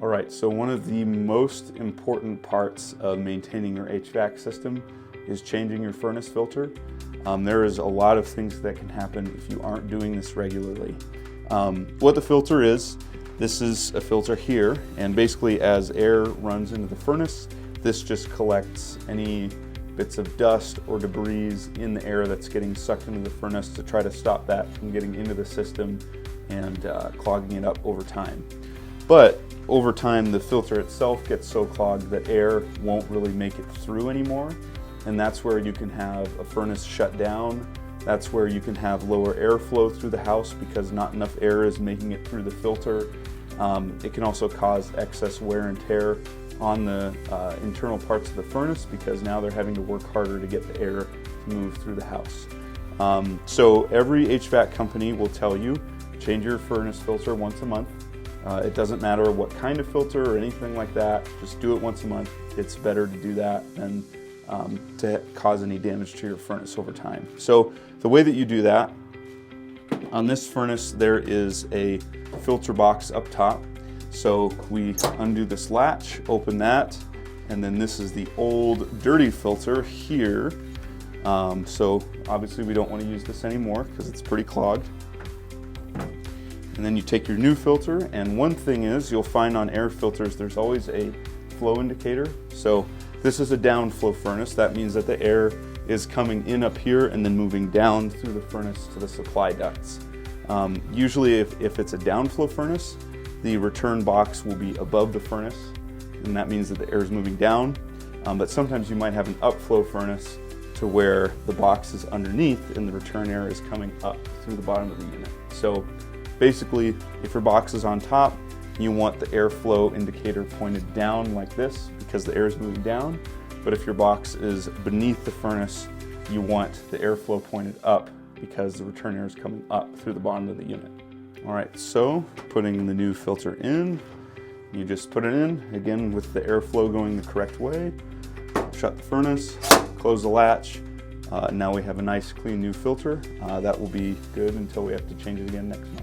All right, so one of the most important parts of maintaining your HVAC system is changing your furnace filter. There is a lot of things that can happen if you aren't doing this regularly. What the filter is, this is a filter here, and basically as air runs into the furnace, this just collects any bits of dust or debris in the air that's getting sucked into the furnace to try to stop that from getting into the system and clogging it up over time. But over time, the filter itself gets so clogged that air won't really make it through anymore. And that's where you can have a furnace shut down. That's where you can have lower airflow through the house because not enough air is making it through the filter. It can also cause excess wear and tear on the internal parts of the furnace because now they're having to work harder to get the air to move through the house. So every HVAC company will tell you, change your furnace filter once a month. It doesn't matter what kind of filter or anything like that, just do it once a month. It's better to do that than to cause any damage to your furnace over time. So the way that you do that, on this furnace there is a filter box up top. So we undo this latch, open that, and then this is the old dirty filter here. So obviously we don't want to use this anymore because it's pretty clogged. And then you take your new filter, and one thing is you'll find on air filters there's always a flow indicator. So this is a downflow furnace. That means that the air is coming in up here and then moving down through the furnace to the supply ducts. Usually if it's a downflow furnace, the return box will be above the furnace, and that means that the air is moving down. But sometimes you might have an upflow furnace to where the box is underneath and the return air is coming up through the bottom of the unit. So basically, if your box is on top, you want the airflow indicator pointed down like this because the air is moving down. But if your box is beneath the furnace, you want the airflow pointed up because the return air is coming up through the bottom of the unit. All right, so putting the new filter in, you just put it in, again with the airflow going the correct way. Shut the furnace, close the latch. Now we have a nice clean new filter. That will be good until we have to change it again next month.